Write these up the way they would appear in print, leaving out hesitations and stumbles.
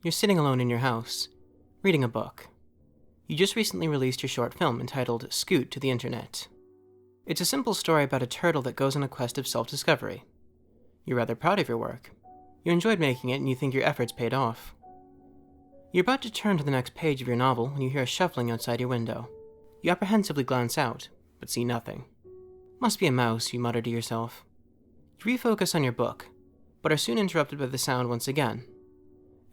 You're sitting alone in your house, reading a book. You just recently released your short film entitled Scoot to the Internet. It's a simple story about a turtle that goes on a quest of self-discovery. You're rather proud of your work. You enjoyed making it and you think your efforts paid off. You're about to turn to the next page of your novel when you hear a shuffling outside your window. You apprehensively glance out, but see nothing. Must be a mouse, you mutter to yourself. You refocus on your book, but are soon interrupted by the sound once again.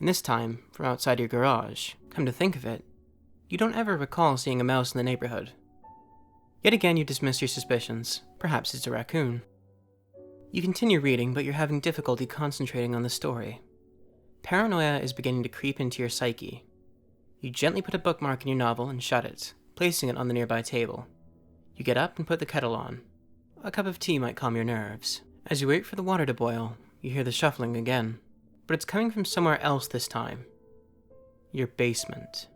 And this time, from outside your garage. Come to think of it, you don't ever recall seeing a mouse in the neighborhood. Yet again you dismiss your suspicions. Perhaps it's a raccoon. You continue reading, but you're having difficulty concentrating on the story. Paranoia is beginning to creep into your psyche. You gently put a bookmark in your novel and shut it, placing it on the nearby table. You get up and put the kettle on. A cup of tea might calm your nerves. As you wait for the water to boil, you hear the shuffling again. But it's coming from somewhere else this time. Your basement.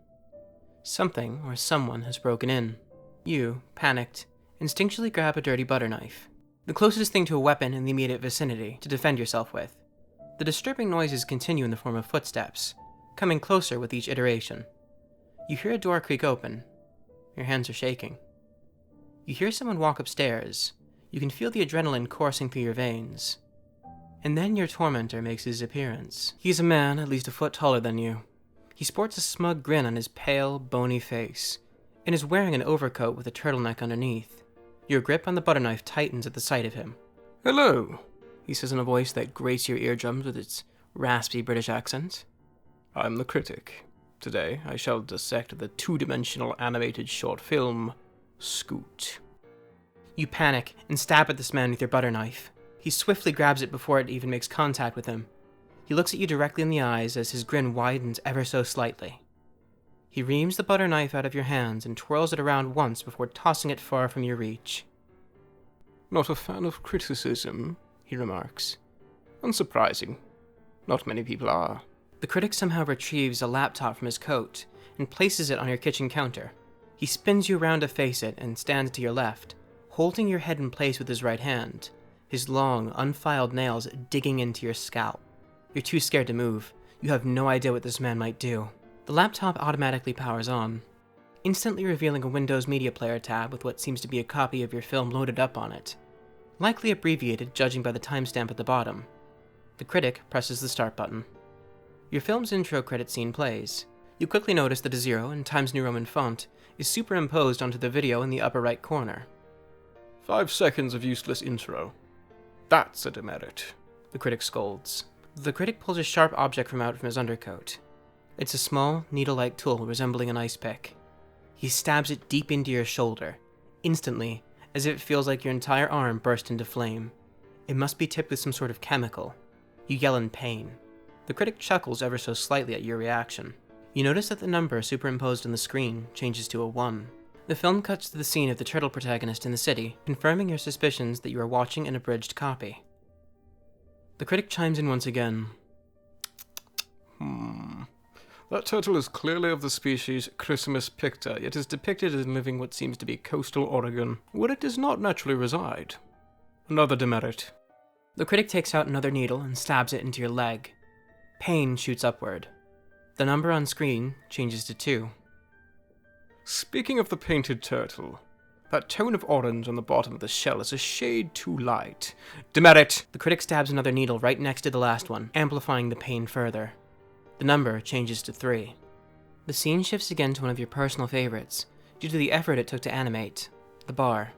Something or someone has broken in. You, panicked, instinctually grab a dirty butter knife, the closest thing to a weapon in the immediate vicinity to defend yourself with. The disturbing noises continue in the form of footsteps, coming closer with each iteration. You hear a door creak open. Your hands are shaking. You hear someone walk upstairs. You can feel the adrenaline coursing through your veins. And then your tormentor makes his appearance. He's a man at least a foot taller than you. He sports a smug grin on his pale, bony face, and is wearing an overcoat with a turtleneck underneath. Your grip on the butter knife tightens at the sight of him. "Hello," he says in a voice that grates your eardrums with its raspy British accent. "I'm the Critic. Today I shall dissect the two-dimensional animated short film, Scoot." You panic and stab at this man with your butter knife. He swiftly grabs it before it even makes contact with him. He looks at you directly in the eyes as his grin widens ever so slightly. He reams the butter knife out of your hands and twirls it around once before tossing it far from your reach. "Not a fan of criticism," he remarks. "Unsurprising. Not many people are." The critic somehow retrieves a laptop from his coat and places it on your kitchen counter. He spins you around to face it and stands to your left, holding your head in place with his right hand, his long, unfiled nails digging into your scalp. You're too scared to move. You have no idea what this man might do. The laptop automatically powers on, instantly revealing a Windows Media Player tab with what seems to be a copy of your film loaded up on it. Likely abbreviated, judging by the timestamp at the bottom. The critic presses the start button. Your film's intro credit scene plays. You quickly notice that a 0 in Times New Roman font is superimposed onto the video in the upper right corner. 5 seconds of useless intro. That's a demerit," the critic scolds. The critic pulls a sharp object from his undercoat. It's a small, needle-like tool resembling an ice pick. He stabs it deep into your shoulder, instantly, as if it feels like your entire arm burst into flame. It must be tipped with some sort of chemical. You yell in pain. The critic chuckles ever so slightly at your reaction. You notice that the number superimposed on the screen changes to a 1. The film cuts to the scene of the turtle protagonist in the city, confirming your suspicions that you are watching an abridged copy. The critic chimes in once again. That turtle is clearly of the species Chrysamis picta, yet is depicted as living what seems to be coastal Oregon, where it does not naturally reside. Another demerit." The critic takes out another needle and stabs it into your leg. Pain shoots upward. The number on screen changes to 2. "Speaking of the painted turtle, that tone of orange on the bottom of the shell is a shade too light. Demerit!" The critic stabs another needle right next to the last one, amplifying the pain further. The number changes to 3. The scene shifts again to one of your personal favorites, due to the effort it took to animate. The bar.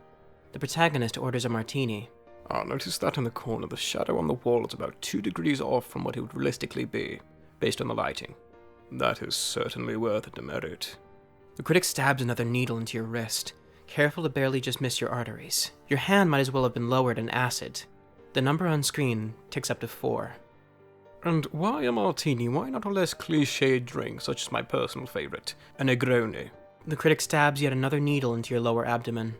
The protagonist orders a martini. Notice that in the corner, the shadow on the wall is about 2 degrees off from what it would realistically be, based on the lighting. That is certainly worth a demerit. The critic stabs another needle into your wrist, careful to barely just miss your arteries. Your hand might as well have been lowered in acid. The number on screen ticks up to 4. "And why a martini? Why not a less cliched drink, such as my personal favorite, a Negroni?" The critic stabs yet another needle into your lower abdomen.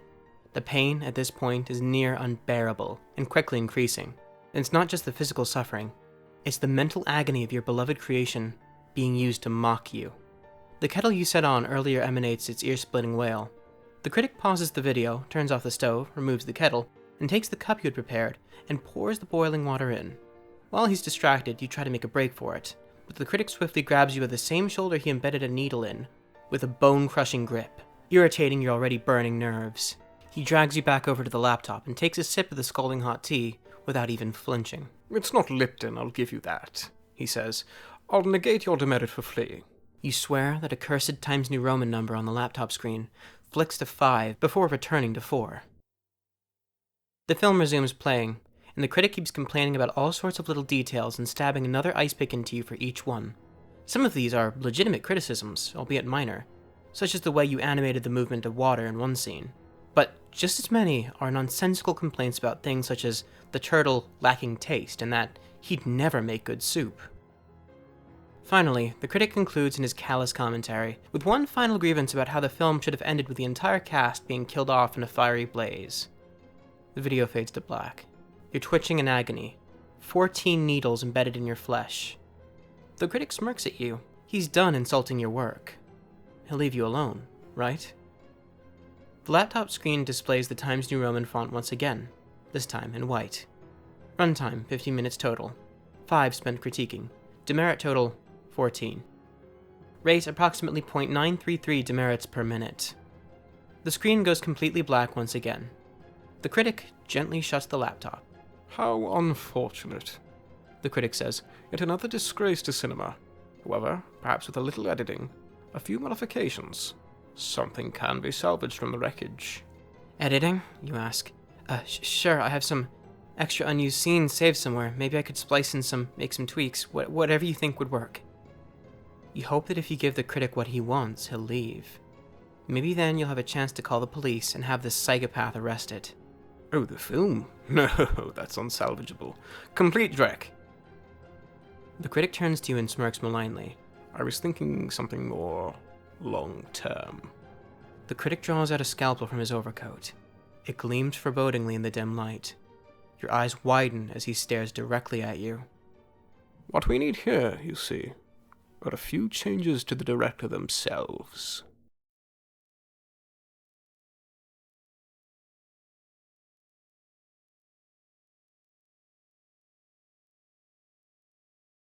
The pain at this point is near unbearable, and quickly increasing. And it's not just the physical suffering, it's the mental agony of your beloved creation being used to mock you. The kettle you set on earlier emanates its ear-splitting wail. The critic pauses the video, turns off the stove, removes the kettle, and takes the cup you had prepared and pours the boiling water in. While he's distracted, you try to make a break for it, but the critic swiftly grabs you at the same shoulder he embedded a needle in, with a bone-crushing grip, irritating your already burning nerves. He drags you back over to the laptop and takes a sip of the scalding hot tea without even flinching. It's not Lipton, I'll give you that, he says. I'll negate your demerit for fleeing. You swear that a cursed Times New Roman number on the laptop screen flicks to 5 before returning to 4. The film resumes playing, and the critic keeps complaining about all sorts of little details and stabbing another ice pick into you for each one. Some of these are legitimate criticisms, albeit minor, such as the way you animated the movement of water in one scene. But just as many are nonsensical complaints about things such as the turtle lacking taste and that he'd never make good soup. Finally, the critic concludes in his callous commentary with one final grievance about how the film should have ended with the entire cast being killed off in a fiery blaze. The video fades to black. You're twitching in agony, 14 needles embedded in your flesh. The critic smirks at you. He's done insulting your work. He'll leave you alone, right? The laptop screen displays the Times New Roman font once again, this time in white. Runtime, 15 minutes total. 5 spent critiquing. Demerit total, 14. Rate approximately 0.933 demerits per minute. The screen goes completely black once again. The critic gently shuts the laptop. How unfortunate, the critic says. Yet another disgrace to cinema. However, perhaps with a little editing, a few modifications, something can be salvaged from the wreckage. Editing, you ask? Sure, I have some extra unused scenes saved somewhere. Maybe I could splice in make some tweaks, whatever you think would work. You hope that if you give the critic what he wants, he'll leave. Maybe then you'll have a chance to call the police and have this psychopath arrested. Oh, the film? No, that's unsalvageable. Complete dreck. The critic turns to you and smirks malignly. I was thinking something more long-term. The critic draws out a scalpel from his overcoat. It gleams forebodingly in the dim light. Your eyes widen as he stares directly at you. What we need here, you see, are a few changes to the director themselves.